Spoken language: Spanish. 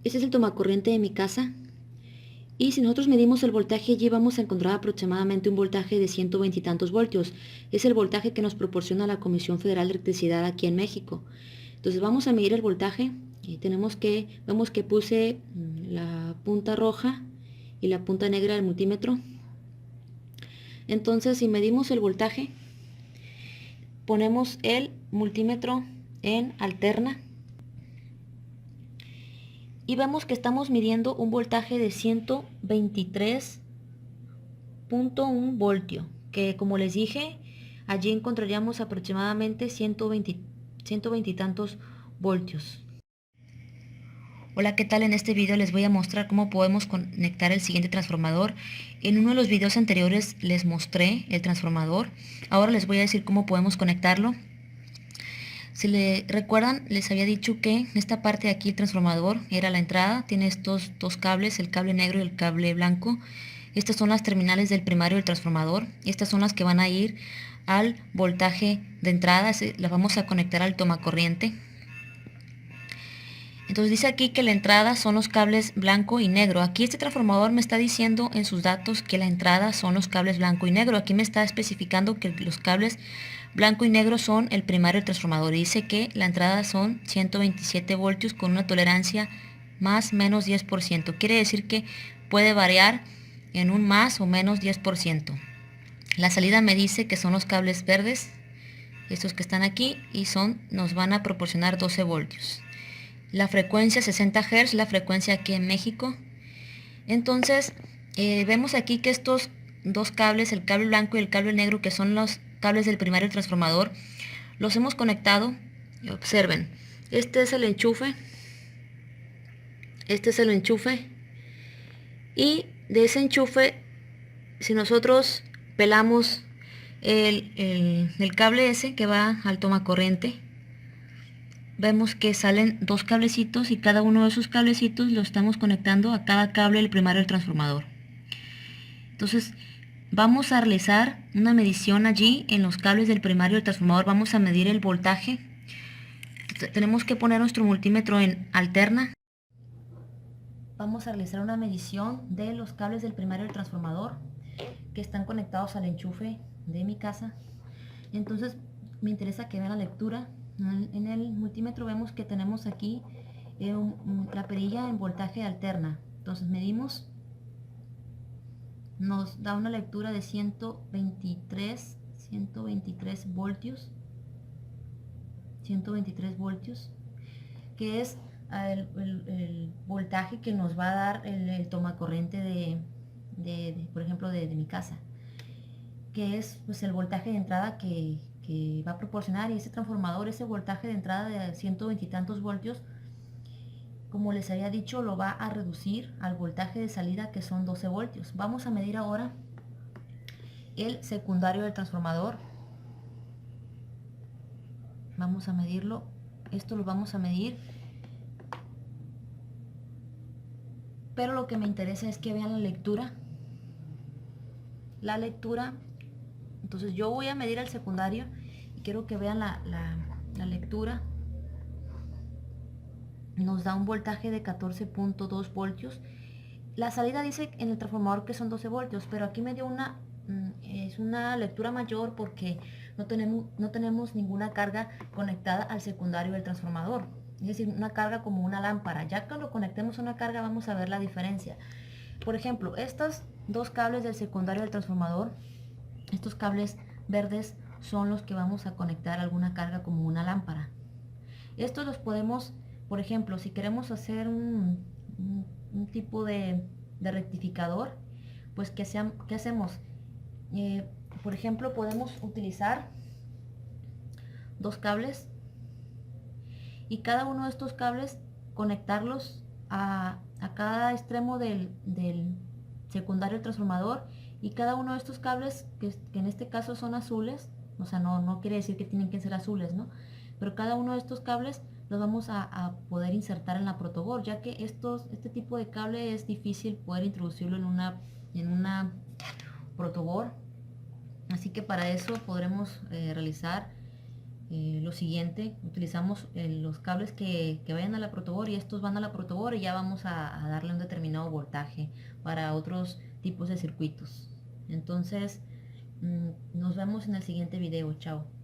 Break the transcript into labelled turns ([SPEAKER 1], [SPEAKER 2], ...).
[SPEAKER 1] Este es el tomacorriente de mi casa. Y si nosotros medimos el voltaje allí vamos a encontrar aproximadamente un voltaje de 120 y tantos voltios. Es el voltaje que nos proporciona la Comisión Federal de Electricidad aquí en México. Entonces vamos a medir el voltaje y vemos que puse la punta roja y la punta negra del multímetro. Entonces si medimos el voltaje, ponemos el multímetro en alterna y vemos que estamos midiendo un voltaje de 123.1 voltio, que como les dije, allí encontraríamos aproximadamente 120 y tantos voltios. Hola, ¿qué tal? En este video les voy a mostrar cómo podemos conectar el siguiente transformador. En uno de los videos anteriores les mostré el transformador. Ahora les voy a decir cómo podemos conectarlo. Si le recuerdan, les había dicho que esta parte de aquí, el transformador, era la entrada. Tiene estos dos cables, el cable negro y el cable blanco. Estas son las terminales del primario del transformador. Estas son las que van a ir al voltaje de entrada. Las vamos a conectar al tomacorriente. Entonces dice aquí que la entrada son los cables blanco y negro. Aquí este transformador me está diciendo en sus datos que la entrada son los cables blanco y negro. Aquí me está especificando que los cables blanco y negro son el primario del transformador. Y dice que la entrada son 127 voltios con una tolerancia más menos 10%. Quiere decir que puede variar en un más o menos 10%. La salida me dice que son los cables verdes, estos que están aquí, y nos van a proporcionar 12 voltios. La frecuencia 60 Hz, la frecuencia aquí en México. Entonces, vemos aquí que estos dos cables, el cable blanco y el cable negro, que son los cables del primario transformador, los hemos conectado. Observen, este es el enchufe, y de ese enchufe, si nosotros pelamos el cable ese que va al tomacorriente, vemos que salen dos cablecitos y cada uno de esos cablecitos lo estamos conectando a cada cable del primario del transformador. Entonces vamos a realizar una medición allí en los cables del primario del transformador. Vamos a medir el voltaje. Tenemos que poner nuestro multímetro en alterna. Vamos a realizar una medición de los cables del primario del transformador que están conectados al enchufe de mi casa. Entonces me interesa que vean la lectura. En el multímetro vemos que tenemos aquí la perilla en voltaje alterna. Entonces medimos, nos da una lectura de 123 voltios, 123 voltios, que es el voltaje que nos va a dar el tomacorriente por ejemplo, de mi casa, que es pues el voltaje de entrada que va a proporcionar, y ese transformador, ese voltaje de entrada de 120 y tantos voltios, como les había dicho, lo va a reducir al voltaje de salida, que son 12 voltios. Vamos a medir ahora el secundario del transformador. Vamos a medirlo. Esto lo vamos a medir, pero lo que me interesa es que vean la lectura. Entonces yo voy a medir el secundario y quiero que vean la lectura. Nos da un voltaje de 14.2 voltios. La salida dice en el transformador que son 12 voltios, pero aquí me dio es una lectura mayor porque no tenemos ninguna carga conectada al secundario del transformador. Es decir, una carga como una lámpara. Ya que lo conectemos a una carga vamos a ver la diferencia. Por ejemplo, estos dos cables del secundario del transformador, estos cables verdes, son los que vamos a conectar a alguna carga como una lámpara. Estos los podemos, por ejemplo, si queremos hacer un tipo de rectificador, pues ¿qué hacemos? Por ejemplo, podemos utilizar dos cables y cada uno de estos cables conectarlos a cada extremo del secundario transformador, y cada uno de estos cables, que en este caso son azules, o sea, no quiere decir que tienen que ser azules, ¿no? Pero cada uno de estos cables los vamos a poder insertar en la protoboard, ya que este tipo de cable es difícil poder introducirlo en una protoboard. Así que para eso podremos realizar lo siguiente, utilizamos los cables que vayan a la protoboard y estos van a la protoboard y ya vamos a darle un determinado voltaje para otros tipos de circuitos. Entonces, nos vemos en el siguiente video. Chao.